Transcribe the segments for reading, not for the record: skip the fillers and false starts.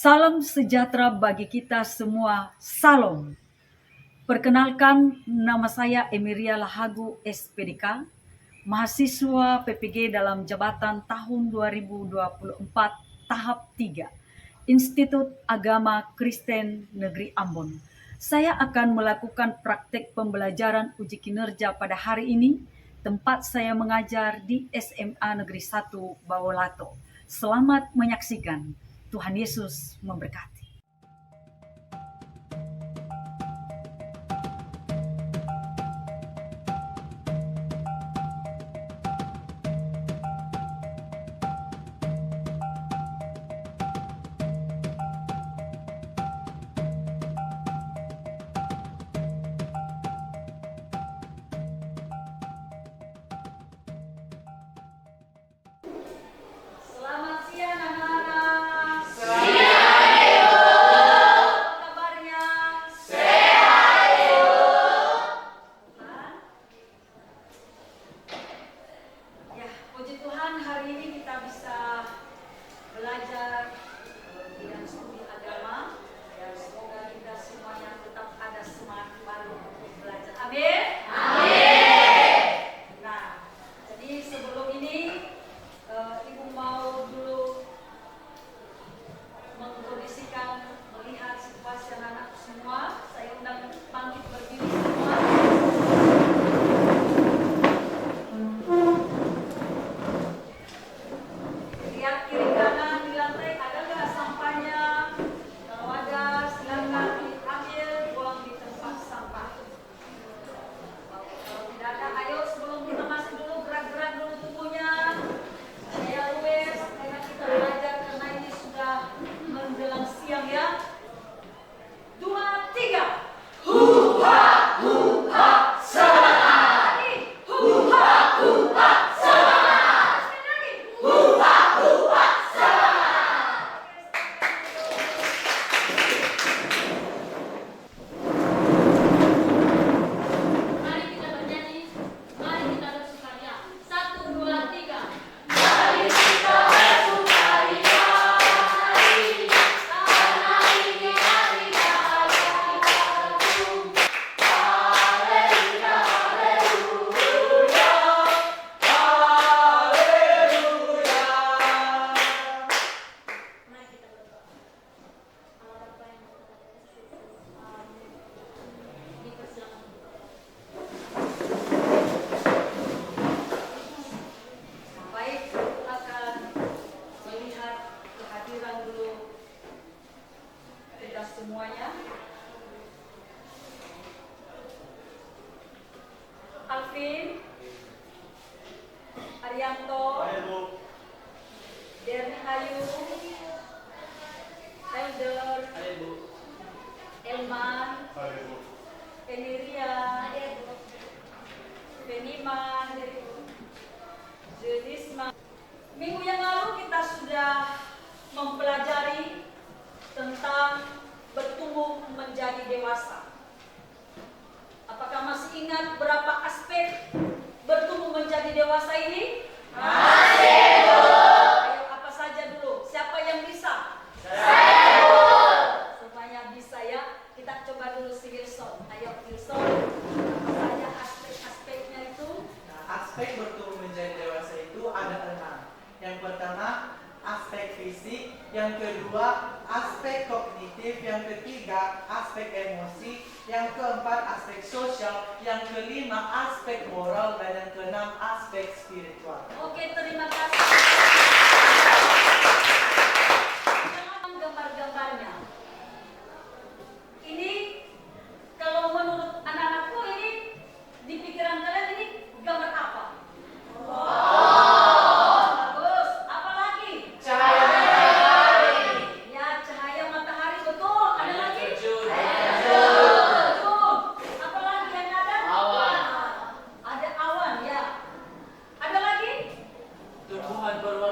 Salam sejahtera bagi kita semua. Salam. Perkenalkan, nama saya Emiria Lahagu SPDK, mahasiswa PPG dalam jabatan tahun 2024 tahap 3, Institut Agama Kristen Negeri Ambon. Saya akan melakukan praktek pembelajaran uji kinerja pada hari ini. Tempat saya mengajar di SMA Negeri 1 Bawolato. Selamat menyaksikan. Tuhan Yesus memberkati. Selamat siang anak-anak. Apa kabarnya? Ya, puji Tuhan hari ini kita bisa belajar bidang studi agama. Ya, semoga kita semuanya tetap ada semangat baru untuk belajar. Amin. Nah, jadi sebelum ini Ibu mau dulu mengkondisikan, melihat situasi anak-anak semua. Saya undang bangkit berdiri semua. Lihat kiri kanan di lantai, ada nggak sampahnya? Kalau ada, silakan diambil, buang di tempat sampah. Kalau tidak ada, ayo sebelum kita masuk dulu, gerak-gerak dulu tubuhnya. Saya luwes, karena kita belajar, karena ini sudah menjelang siang ya. 2, 3. Huha, huha, semangat. Lagi. Huha, huha, semangat. Sekali lagi. Huha, huha, semangat. Mari kita bernyanyi, mari kita bersukaria. 1, 2, 3. Mari kita berdoa. Allah Bapa yang berkuasa, dipersilakan. Baik, akan melihat kehadiran dulu kita semuanya. Alvin, Arianto, Derni Ayu, Elder, Elman, Emiria, Feniman, Zedisma. Minggu yang lalu kita sudah mempelajari tentang bertumbuh menjadi dewasa. Apakah masih ingat berapa aspek bertumbuh menjadi dewasa ini? Masih. Ayo, apa saja dulu? Siapa yang bisa? Saya. Semuanya bisa ya. Kita coba dulu si Wilson. Ayo Wilson. Apa saja aspek-aspeknya itu? Nah, aspek bertumbuh menjadi dewasa itu ada 6. Yang pertama, aspek fisik. Yang kedua, aspek kognitif. Yang ketiga, aspek emosi. Yang keempat, aspek sosial. Yang kelima, aspek moral. Dan yang keenam, aspek spiritual. Oke, terima kasih. Jangan gambar-gambarnya. Ini kalau menurut anak-anakku ini di pikiran kalian ini gambar apa? Bagus. Apa lagi? Cahaya matahari. Ya, cahaya matahari, betul. Ada lagi? Terjun. Betul. Apa lagi yang ada? Awan. Ada awan ya. Ada lagi? Tumbuhan berwarna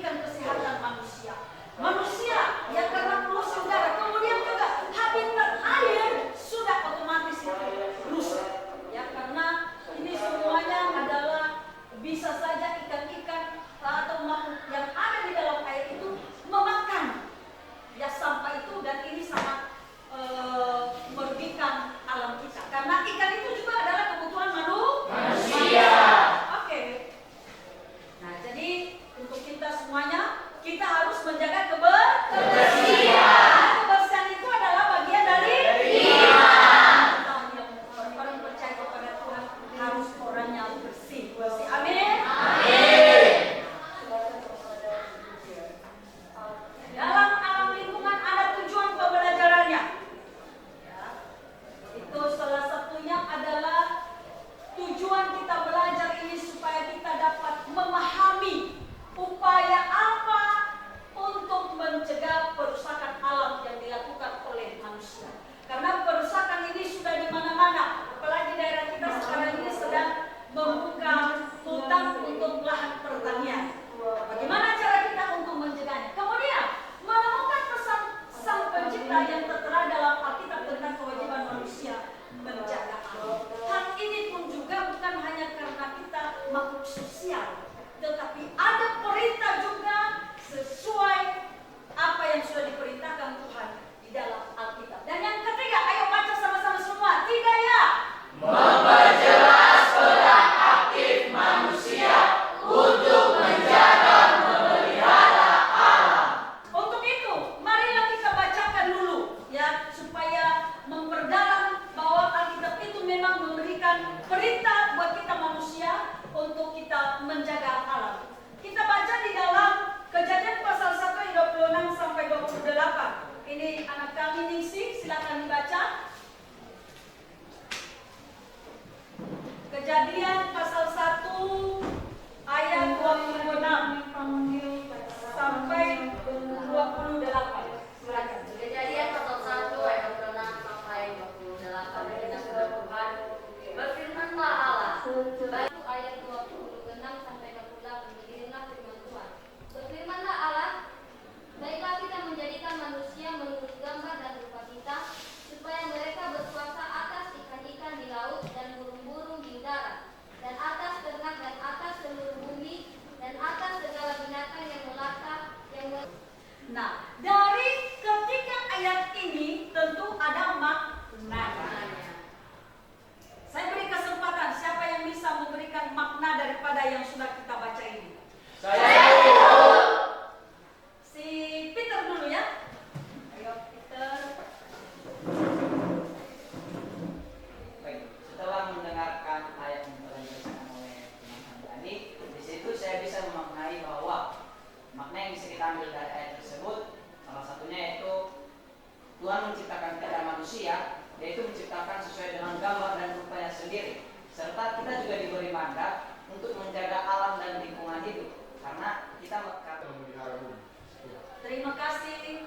merugikan kesehatan manusia. Manusia yang karena polusi udara, kemudian juga habitat air sudah otomatis itu rusak. Ya, karena ini semuanya adalah bisa saja ikan-ikan atau makhluk yang ada di dalam air itu memakan ya sampah itu, dan ini sangat merugikan alam kita. Karena ikan itu juga adalah kebutuhan manusia. Oke. Nah, jadi untuk kita semuanya, kita harus menjaga kebersihan. Kebersihan itu adalah bagian dari iman. Orang percaya kepada Tuhan harus orang yang bersih. Amin. Dalam alam lingkungan ada tujuan pembelajarannya. Ya. Itu salah satunya adalah tujuan kita belajar ini supaya kita dapat memahami upaya apa untuk mencegah perusakan alam yang dilakukan oleh manusia. Karena perusakan ini sudah di mana-mana, apalagi daerah kita sekarang ini sedang membuka hutan untuk lahan pertanian. Bagaimana cara kita untuk mencegahnya? Kemudian menemukan pesan Sang Pencipta yang tertera dalam Alkitab tentang kewajiban manusia menjaga alam. Hal ini pun juga bukan hanya karena kita makhluk sosial, tetapi ada perintah juga sesuai apa yang sudah diperintahkan Tuhan di dalam Alkitab. Dan yang ketiga, ayo baca sama-sama semua. 3 ya. Memperjelas peran aktif manusia untuk menjaga memelihara alam. Untuk itu, marilah kita bacakan dulu ya, supaya memperdalam bahwa Alkitab itu memang memberikan perintah buat kita manusia untuk kita menjaga alam. Kita baca di dalam Kejadian pasal 1 ayat 26 sampai 28. Ini anak kami Ningsih, silakan dibaca. Kejadian pasal 1 ayat 26 sampai 28. Silakan. Kejadian pasal 1 ayat 26 sampai 28. Dengan firman Tuhan, berfirmanlah Allah. Baik ayat 26 sampai 28. Beginilah firman Tuhan. Berfirmanlah Allah, baiklah kita menjadikan manusia menurut gambar dan rupa kita, supaya mereka berkuasa atas ikan-ikan di laut dan burung-burung di udara, dan atas ternak dan atas seluruh bumi, dan atas segala binatang yang melata yang Nah, dari ketiga ayat ini tentu ada maknanya. Saya beri kesempatan, siapa yang bisa memberikan makna daripada yang sudah kita baca ini? Si Peter dulu ya. Ayo Peter. Baik, setelah mendengarkan ayat yang telah dibacakan oleh teman tadi, di situ saya bisa memaknai bahwa makna yang bisa kita ambil dari ayat tersebut, salah satunya yaitu Tuhan menciptakan kita manusia, yaitu menciptakan sesuai dengan gambar dan rupanya sendiri, serta kita juga diberi mandat untuk menjaga alam dan lingkungan hidup, karena kita memelihara bumi. Terima kasih.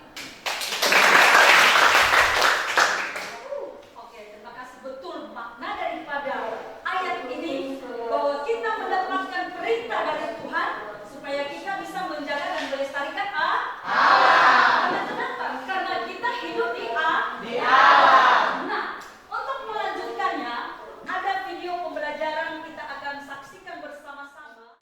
Oke, terima kasih. Betul makna daripada ayat ini bahwa kita mendapatkan perintah dari Tuhan supaya kita bisa menjaga dan melestarikan alam. Karena kenapa? Karena kita hidup di alam. Nah, untuk melanjutkannya ada video pembelajaran kita akan saksikan bersama-sama.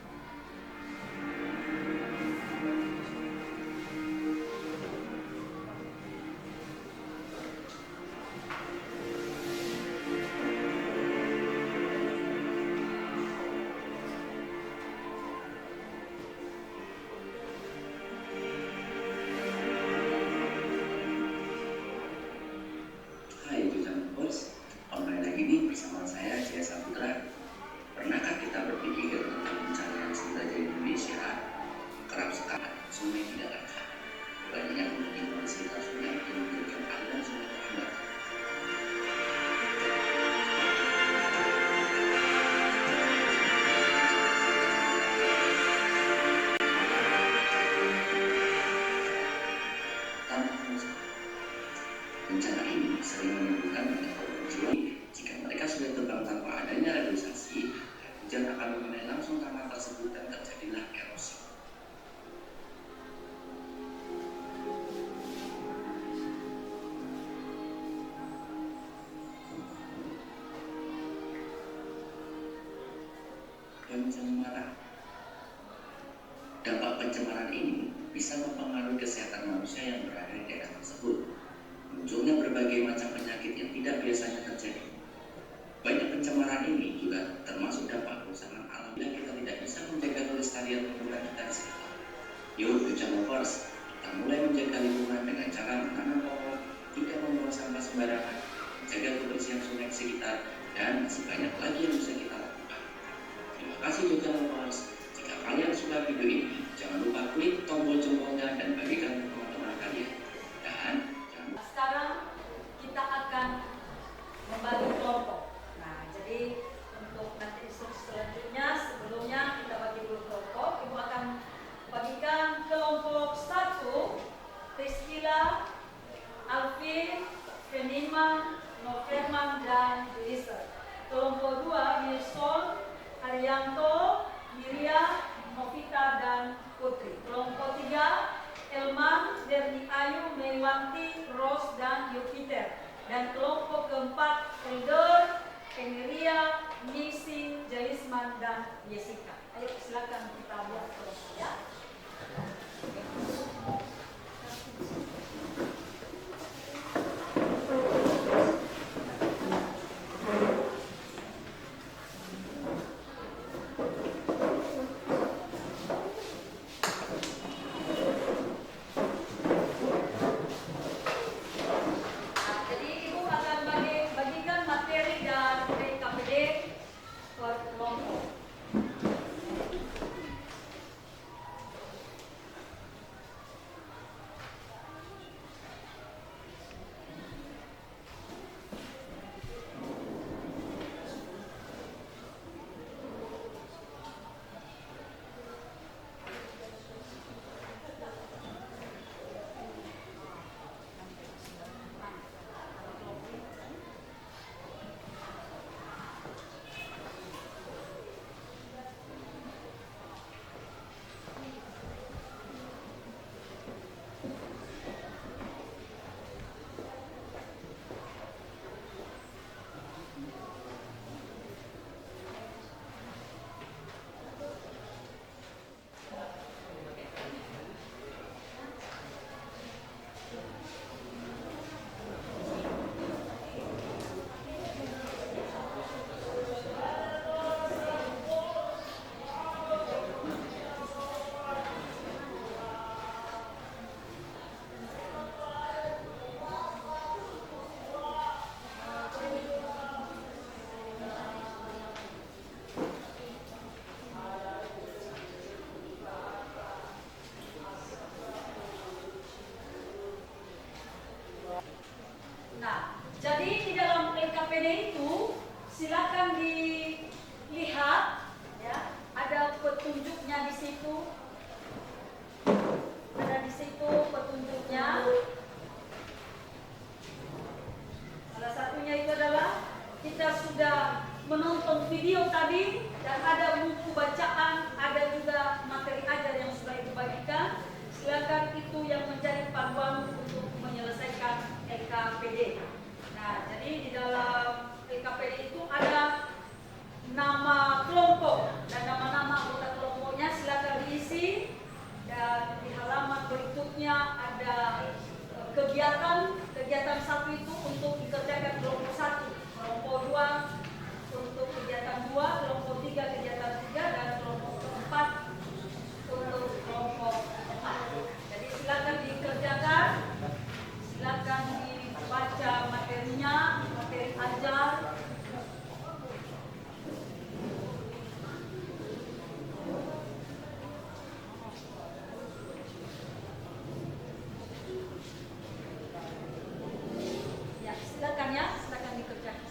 pencemaran ini bisa mempengaruhi kesehatan manusia yang berada di daerah tersebut. Munculnya berbagai macam penyakit yang tidak biasanya terjadi. Banyak pencemaran ini juga termasuk dampak kerusakan alam bila kita tidak bisa menjaga kelestarian lingkungan kita di sekitar. Yuk, Future Lovers, kita mulai menjaga lingkungan dengan cara menanam pohon, tidak membuang sampah sembarangan, menjaga kebersihan sungai di sekitar, dan masih banyak lagi yang bisa kita lakukan. Terima kasih Future Lovers. Jika kalian suka video ini, jangan lupa klik tombol jempolnya dan bagikan ke teman-teman kalian. Dan jangan lupa. Sekarang kita akan membagi kelompok. Nah, jadi untuk nanti instruksi selanjutnya, sebelumnya kita bagi dulu kelompok. Ibu akan bagikan kelompok 1, Priscilla, Alvin, Fenima, Noverman, dan Lisa. Kelompok 2, Wilson, Arianto, Miria, Novita, dan Putri. Kelompok 3, Elman, Derni Ayu, Meiwanti, Rose, dan Yupiter. Dan kelompok keempat, Elder, Emiria, Nisi, Jalisman, dan Jessica. Ayo silakan kita buat kelompok ya. Jadi ibu akan bagikan materi dan PKPD per kelompok. Nah, jadi di dalam LKPD itu silakan dilihat ya, ada petunjuknya di situ. Ada di situ petunjuknya. Salah satunya itu adalah kita sudah menonton video tadi dan ada buku bacaan, ada juga materi ajar yang sudah dibagikan. Silakan itu yang menjadi panduan untuk menyelesaikan LKPD. Nah, jadi di dalam LKPD itu ada nama kelompok dan nama-nama anggota kelompoknya silakan diisi. Dan di halaman berikutnya ada kegiatan 1 itu untuk dikerjakan kelompok 1, kelompok 2 untuk kegiatan 2, kelompok 3 kegiatan 3, dan kelompok 4 untuk kelompok 4. Jadi silakan dikerjakan, silakan dibaca materinya, materi ajar. Ya, silakan ya, silakan dikerjakan.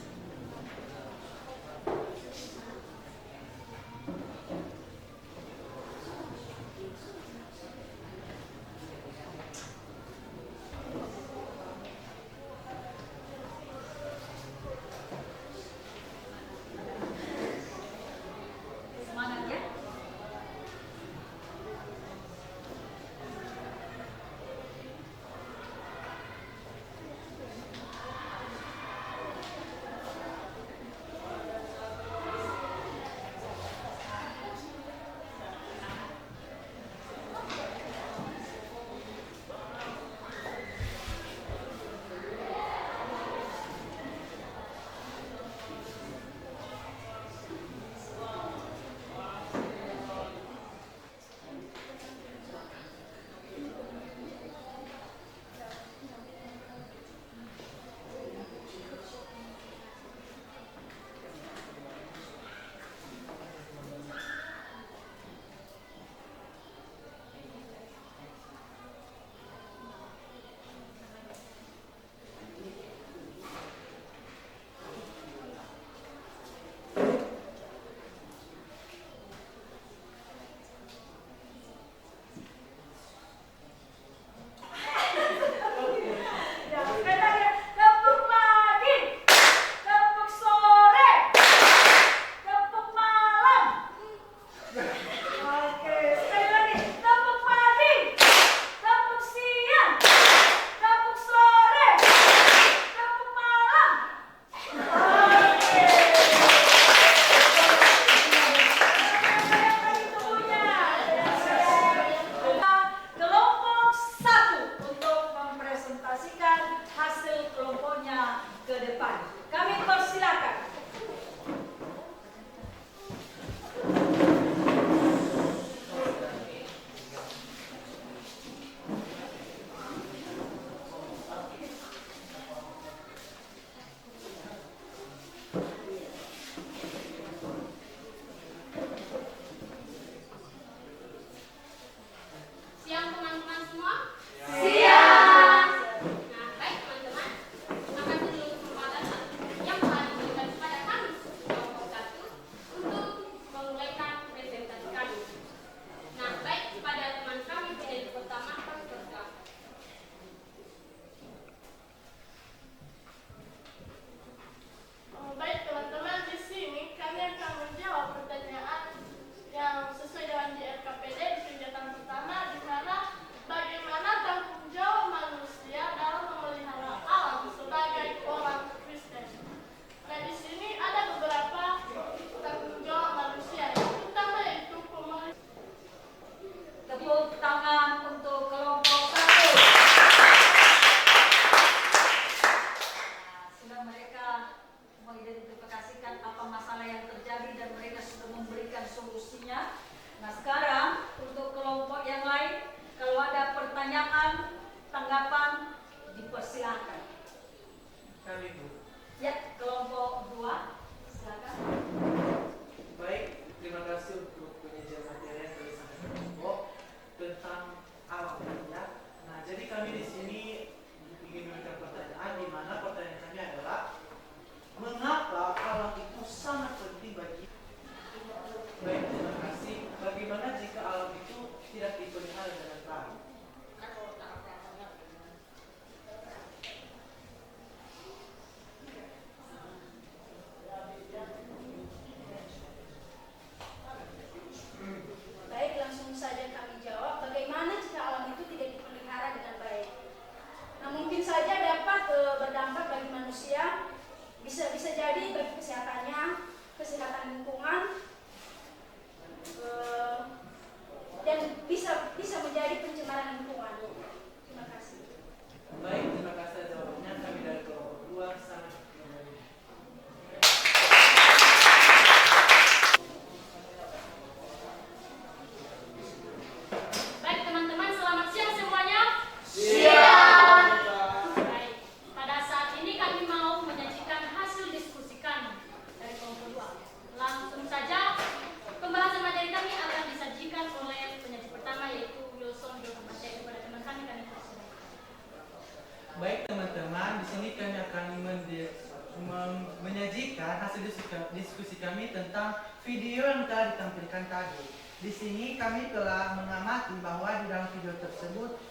menyajikan hasil diskusi kami tentang video yang telah ditampilkan tadi. Di sini kami telah mengamati bahwa di dalam video tersebut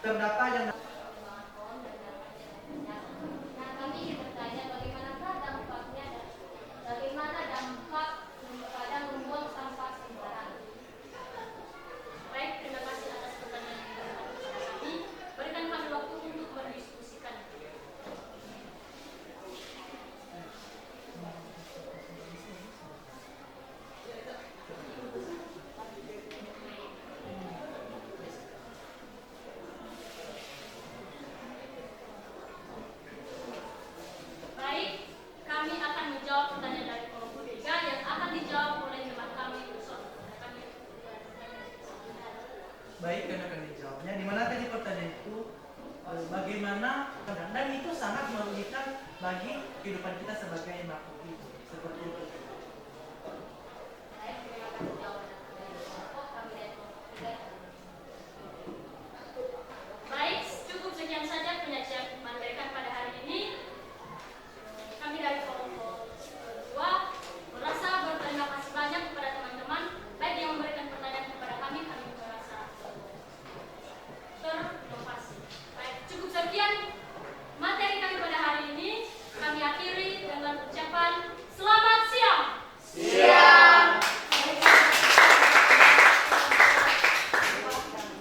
terdapat yang Nah, kami ingin bertanya bagaimana dampak pada membuang sampah sembarangan. Baik, terima kasih atas pertanyaan yang diberikan kepada kami. Berikan kami waktu untuk berdiskusikan. Baik, kami akan menjawab pertanyaan dari kelompok 3 yang akan dijawab oleh teman kami bersama. baik karena akan dijawabnya. Di mana tadi pertanyaan itu bagaimana dan itu sangat merugikan bagi kehidupan kita sebagai makhluk hidup. Seperti itu. Baik, terima kasih jawaban dari kelompok kami dari kelompok 3. Baik, cukup sekian saja penyajian memberikan pada hari ini. Kami dari kelompok 2 merasa berterima kasih banyak kepada teman-teman baik yang memberikan pertanyaan kepada kami merasa termotivasi. Baik, cukup sekian materi kami pada hari ini. Kami akhiri dengan ucapan selamat siang. Siang.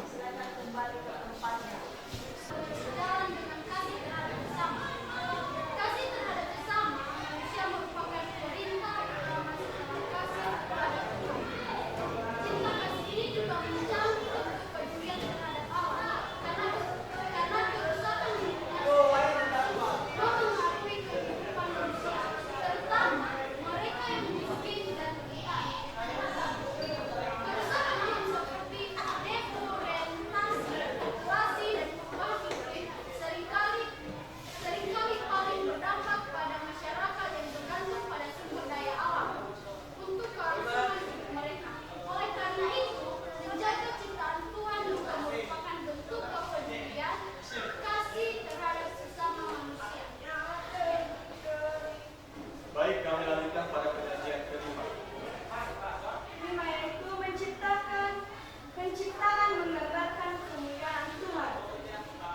Silakan kembali ke tempatnya. Sejalan dengan kasih terhadap sesama. Kasih terhadap sesama, manusia merupakan perintah utama setelah kasih kepada Tuhan. Cinta kasih ini juga mencakup kepedulian terhadap Allah, karena kerusakan dunia mempengaruhi kehidupan manusia, terutama mereka yang miskin dan rentan. Kerusakan alam seperti deforestasi, populasi, dan perubahan iklim seringkali paling berdampak pada masyarakat yang bergantung pada sumber daya alam untuk kelangsungan hidup mereka. Oleh karena itu, menjaga ciptaan Tuhan juga merupakan bentuk kepedulian kasih terhadap sesama manusia. Baik, kami lanjutkan pada penyajian kelima. Lima yaitu penciptaan menggambarkan kemuliaan Tuhan.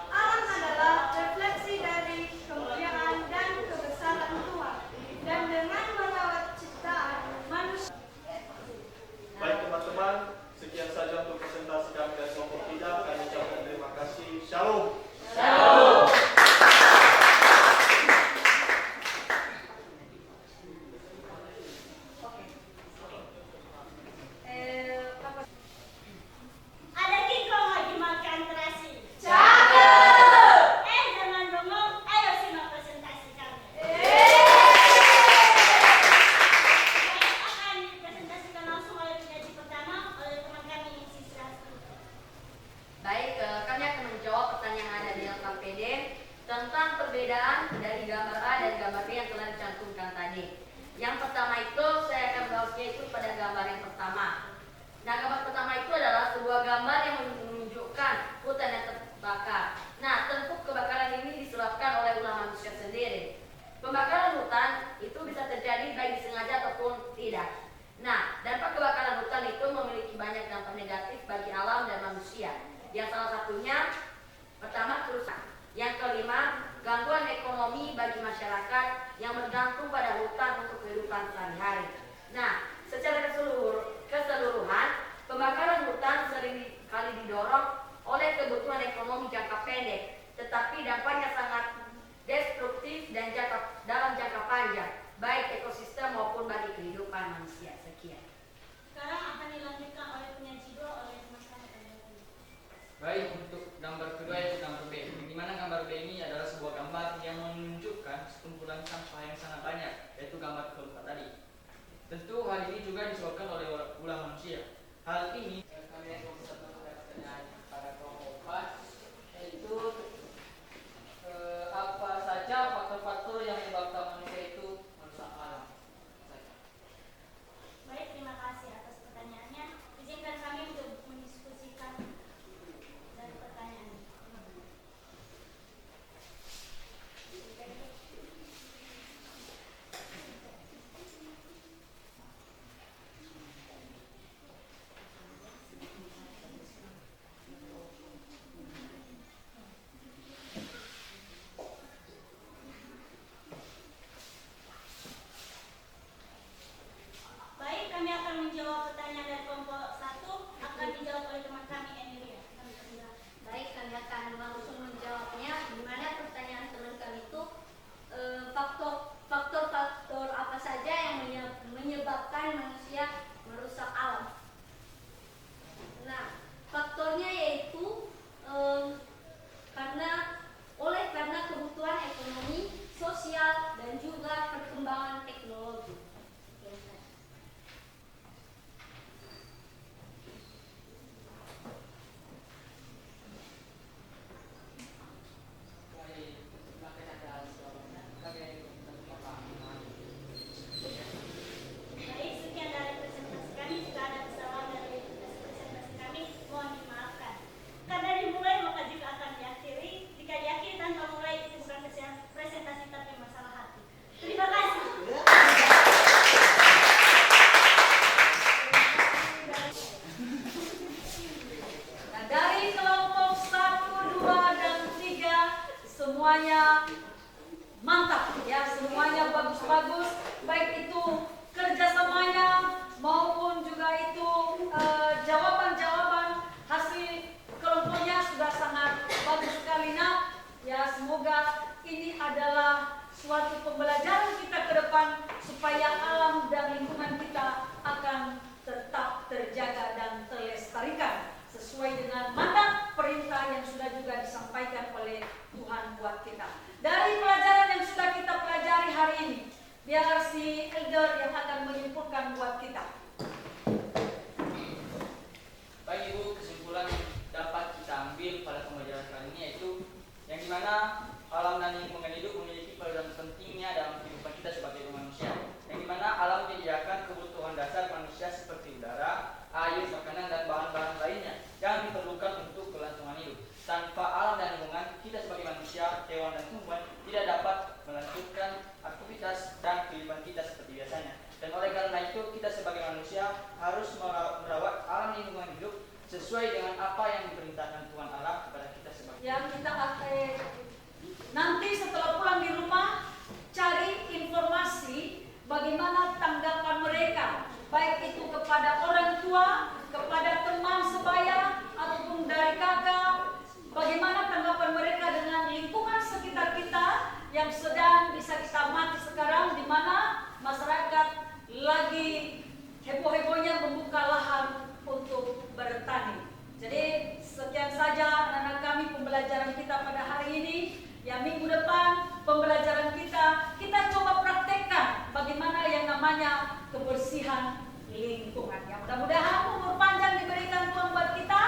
Alam adalah refleksi dari kemuliaan dan kebesaran Tuhan. Dan dengan merawat ciptaan manusia. Baik teman-teman, sekian saja untuk presentasi kami dari kelompok 3. Kami ucapkan terima kasih. Shalom. Ada kikong lagi makan terasi. Jangan bengong, ayo simak presentasi kami. Baik, akan dipresentasikan langsung oleh penyaji pertama oleh teman kami Sisra. Baik, kami akan menjawab pertanyaan yang ada di dalam PD tentang perbedaan dari gambar A dan gambar B yang telah dicantumkan tadi. Yang pertama itu saya akan bahasnya itu pada gambar yang pertama. Nah, gambar pertama itu adalah sebuah gambar yang menunjukkan hutan yang terbakar. Nah, tentu kebakaran ini disebabkan oleh ulah manusia sendiri. Pembakaran hutan itu bisa terjadi baik disengaja ataupun tidak. Nah, dampak kebakaran hutan itu memiliki banyak dampak negatif bagi alam dan manusia. Yang salah satunya pertama kerusakan. Yang kelima, gangguan ekonomi bagi masyarakat yang bergantung pada hutan untuk kehidupan sehari-hari. Nah, secara keseluruhan, pembakaran hutan sering kali didorong oleh kebutuhan ekonomi jangka pendek, tetapi dampaknya sangat destruktif dan dalam jangka panjang, baik ekosistem maupun bagi kehidupan manusia. Sekian. Sekarang akan dilanjutkan oleh penyaji 2 oleh teman kami Adel. Baik, untuk gambar kedua yaitu gambar B. Di mana gambar B ini adalah sebuah gambar yang menunjukkan sekumpulan sampah yang sangat banyak, yaitu gambar keempat tadi. Tentu hal ini juga disebabkan oleh ulah manusia. Hal ini kami akan pertanyaan pada kelompok 4, yaitu apa saja faktor-faktor yang menyebabkan manusia itu merusak alam. Baik, terima kasih atas pertanyaannya. Izinkan kami untuk mendiskusikan dari pertanyaan. semuanya mantap ya, semuanya bagus-bagus, baik itu kerjasamanya maupun juga itu jawaban-jawaban hasil kelompoknya sudah sangat bagus sekali nak. Ya, semoga ini adalah suatu pembelajaran kita ke depan supaya alam dan lingkungan kita akan tetap terjaga dan terlestarikan sesuai dengan mandat perintah yang sudah juga disampaikan oleh Tuhan buat kita. Dari pelajaran yang sudah kita pelajari hari ini, biar si elder yang akan menyimpulkan buat kita. Baik Ibu, kesimpulan yang dapat kita ambil pada pembelajaran kali ini yaitu yang dimana alam dan lingkungan hidup memiliki peranan pentingnya dalam kehidupan kita sebagai manusia. Yang dimana alam menyediakan kebutuhan dasar manusia seperti udara, air, makanan, dan bahan-bahan lainnya yang diperlukan untuk kelangsungan hidup. Tanpa alam dan lingkungan, kita sebagai manusia, hewan, dan tumbuhan tidak dapat melanjutkan aktivitas dan kehidupan kita seperti biasanya. Dan oleh karena itu, kita sebagai manusia harus merawat alam dan lingkungan hidup sesuai dengan apa yang diperintahkan Tuhan Allah kepada kita sebagai Yang kita nanti setelah pulang di rumah, cari informasi bagaimana tanggapan mereka, baik itu kepada orang tua, kepada teman sebaya, ataupun dari kakak, bagaimana tanggapan mereka dengan lingkungan sekitar kita yang sedang bisa kita amati sekarang, di mana masyarakat lagi heboh-hebohnya membuka lahan untuk bertani. Jadi sekian saja anak-anak kami pembelajaran kita pada hari ini. Ya, minggu depan pembelajaran kita coba praktekkan bagaimana yang namanya kebersihan lingkungan. Ya, mudah-mudahan umur panjang diberikan Tuhan buat kita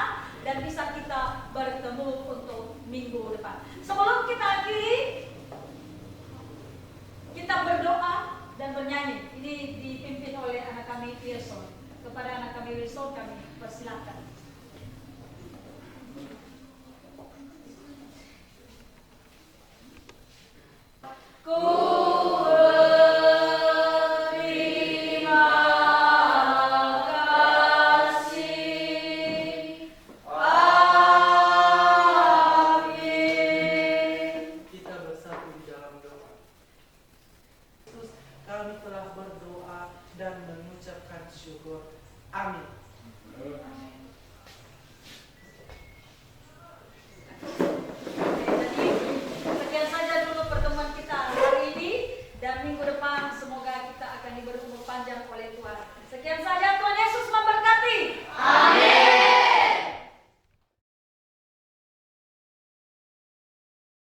dan bisa kita bertemu untuk minggu depan. Sebelum kita akhiri, kita berdoa dan bernyanyi. Ini dipimpin oleh anak kami Wilson. Kepada anak kami Wilson kami persilakan. Kita bersatu di dalam doa. Terus kami telah berdoa dan mengucapkan syukur. Amin.